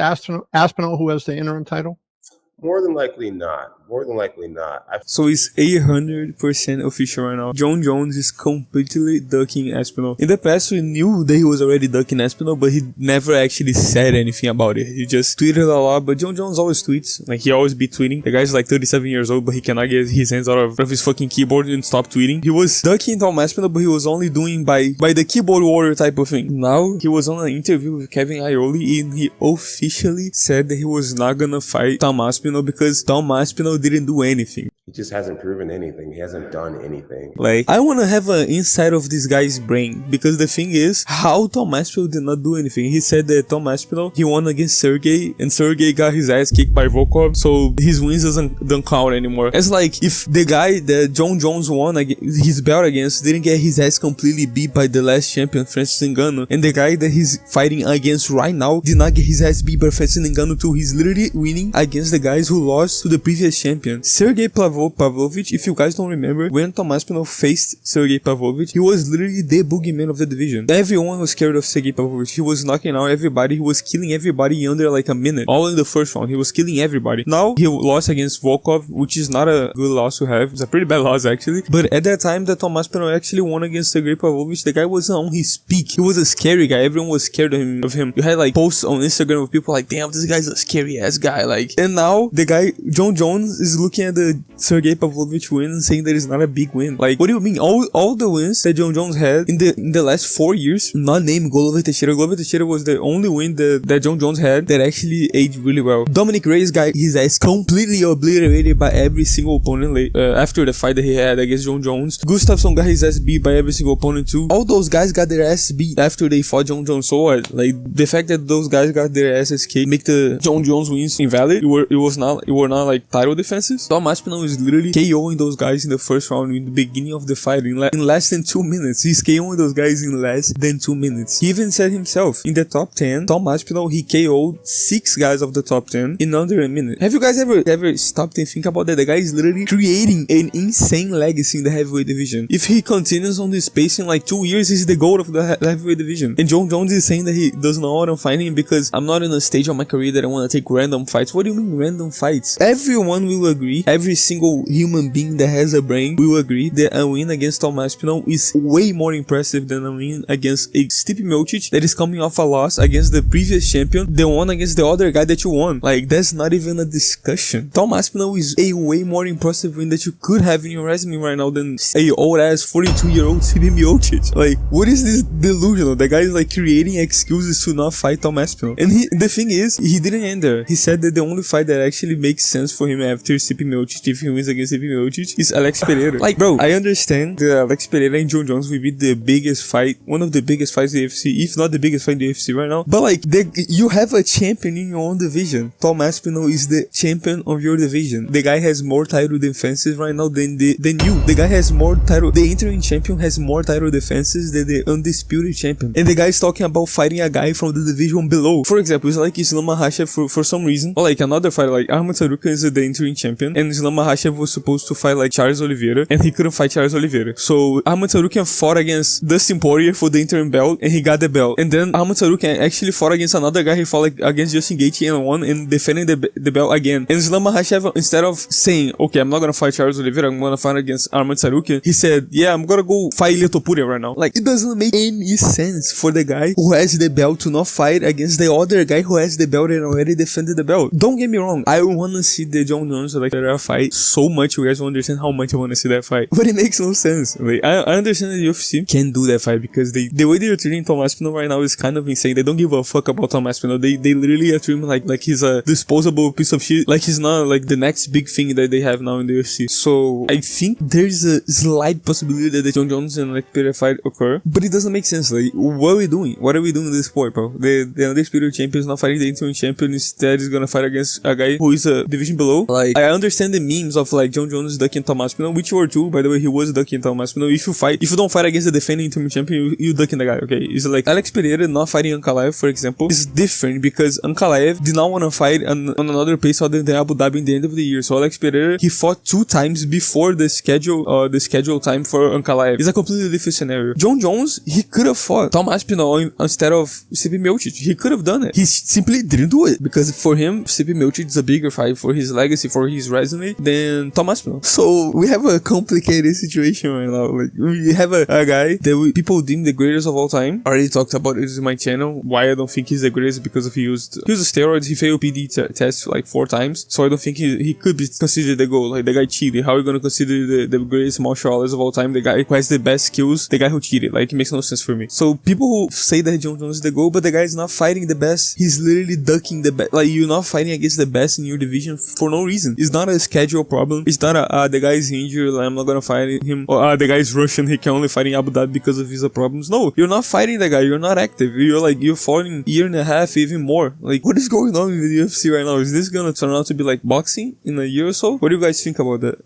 Aspinall, who has the interim title? More than likely not. More than likely not. So it's 800% official right now. Jon Jones is completely ducking Aspinall. In the past, we knew that he was already ducking Aspinall, but he never actually said anything about it. He just tweeted a lot, but Jon Jones always tweets. Like, he always be tweeting. The guy's like 37 years old, but he cannot get his hands out of his fucking keyboard and stop tweeting. He was ducking Tom Aspinall, but he was only doing by the keyboard warrior type of thing. Now, he was on an interview with Kevin Ioli, and he officially said that he was not gonna fight Tom Aspinall because Tom Aspinall didn't do anything. He just hasn't proven anything. He hasn't done anything. Like, I want to have an inside of this guy's brain, because the thing is, how Tom Aspinall did not do anything. He said that Tom Aspinall, he won against Sergey, and Sergey got his ass kicked by Volkov, so his wins don't count anymore. It's like, if the guy that Jon Jones won his belt against didn't get his ass completely beat by the last champion, Francis Ngannou, and the guy that he's fighting against right now did not get his ass beat by Francis Ngannou too. He's literally winning against the guys who lost to the previous champion. Sergey Pavlovich, if you guys don't remember, when Tom Aspinall faced Sergey Pavlovich, he was literally the boogeyman of the division. Everyone was scared of Sergey Pavlovich. He was knocking out everybody. He was killing everybody in under like a minute. All in the first round. He was killing everybody. Now, he lost against Volkov, which is not a good loss to have. It's a pretty bad loss, actually. But at that time that Tom Aspinall actually won against Sergey Pavlovich, the guy was on his peak. He was a scary guy. Everyone was scared of him. You had like posts on Instagram of people like, damn, this guy's a scary ass guy. Like, and now the guy, Jon Jones, is looking at the Sergey Pavlovich win and saying that it's not a big win. Like, what do you mean? All the wins that Jon Jones had in the last 4 years, not named Glover Teixeira. Glover Teixeira was the only win that Jon Jones had that actually aged really well. Dominic Reyes got his ass completely obliterated by every single opponent after the fight that he had against Jon Jones. Gustafsson got his ass beat by every single opponent too. All those guys got their ass beat after they fought Jon Jones. So what? Like, the fact that those guys got their asses kicked make the Jon Jones wins invalid. It were not like title defenses. Tom Aspinall is literally KOing those guys in the first round in the beginning of the fight in less than 2 minutes. He's KOing those guys in less than 2 minutes. He even said himself, in the top 10, Tom Aspinall, he KO'd 6 guys of the top 10 in under a minute. Have you guys ever stopped and think about that? The guy is literally creating an insane legacy in the heavyweight division. If he continues on this pace in like 2 years, he's the GOAT of the heavyweight division. And Jon Jones is saying that he doesn't know what I'm fighting because I'm not in a stage of my career that I want to take random fights. What do you mean random fights? Everyone will agree, every single human being that has a brain will agree that a win against Tom Aspinall is way more impressive than a win against a Stipe Miocic that is coming off a loss against the previous champion, the one against the other guy that you won. Like, that's not even a discussion. Tom Aspinall is a way more impressive win that you could have in your resume right now than a old ass 42-year-old Stipe Miocic. Like, what is this delusional? The guy is like creating excuses to not fight Tom Aspinall. And the thing is, he didn't end there. He said that the only fight that actually makes sense for him after Stipe Miocic, if he wins against Stipe Miocic, is Alex Pereira. Like, bro, I understand that Alex Pereira and Jon Jones will be the biggest fight, one of the biggest fights in the UFC, if not the biggest fight in the UFC right now. But like, you have a champion in your own division. Tom Aspinall is the champion of your division. The guy has more title defenses right now than you. The guy has more title. The interim champion has more title defenses than the undisputed champion. And the guy is talking about fighting a guy from the division below. For example, it's like Islam Makhachev for some reason, or like another fighter like Ahmed Sarukan is the interim champion, and Islam Makhachev was supposed to fight like Charles Oliveira, and he couldn't fight Charles Oliveira. So Ahmed Sarukan fought against Dustin Poirier for the interim belt, and he got the belt. And then Ahmed Sarukan actually fought against another guy. He fought like against Justin Gaethje and won, and defending the belt again. And Islam Makhachev, instead of saying, okay, I'm not gonna fight Charles Oliveira, I'm gonna fight against Ahmed Sarukan, he said, yeah, I'm gonna go fight Ilia Topuria right now. Like, it doesn't make any sense for the guy who has the belt to not fight against the other guy who has the belt and already defended the belt. Don't get me wrong, I wanna see the Jon Jones like fight so much. You guys don't understand how much I wanna see that fight, but it makes no sense. Like, I understand that the UFC can do that fight because the way they're treating Tom Aspinall right now is kind of insane. They don't give a fuck about Tom Aspinall. They literally are treating him like he's a disposable piece of shit. Like, he's not like the next big thing that they have now in the UFC. So I think there's a slight possibility that the Jon Jones and like Pereira fight occur, but it doesn't make sense. Like, what are we doing? What are we doing in this sport, bro? The undisputed champion is not fighting the interim champion. Instead, is gonna fight against a guy who is a division below. Like, I understand the memes of like Jon Jones ducking Tom Aspinall, which you were too, by the way. He was ducking Tom Aspinall. If you don't fight against the defending interim champion, you ducking the guy, okay? It's like Alex Pereira not fighting Ankalaev, for example, is different because Ankalaev did not want to fight on another pace other than Abu Dhabi in the end of the year. So Alex Pereira, he fought 2 times before the schedule time for Ankalaev. It's a completely different scenario. Jon Jones, he could have fought Tom Aspinall instead of Stipe Miocic. He could have done it. He simply didn't do it because for him, Stipe Miocic is a bigger fight for his legacy, for his resume than Tom Aspinall. So we have a complicated situation right now. Like we have a guy that people deem the greatest of all time. I already talked about it in my channel. Why I don't think he's the greatest, because if he used steroids, he failed PD tests like 4 times. So I don't think he could be considered the GOAT. Like the guy cheated. How are you gonna consider the greatest martial artist of all time? The guy who has the best skills, the guy who cheated. Like it makes no sense for me. So people who say that Jon Jones is the GOAT, but the guy is not fighting the best. He's literally ducking the best. Like you're not fighting against the best in your division for no reason. It's not a schedule problem. It's not the guy is injured, like, I'm not gonna fight him. Or the guy is Russian, he can only fight in Abu Dhabi because of visa problems. No, you're not fighting the guy. You're not active. You're fighting a year and a half, even more. Like what is going on in the UFC right now? Is this gonna turn out to be like boxing in a year or so? What do you guys think about that?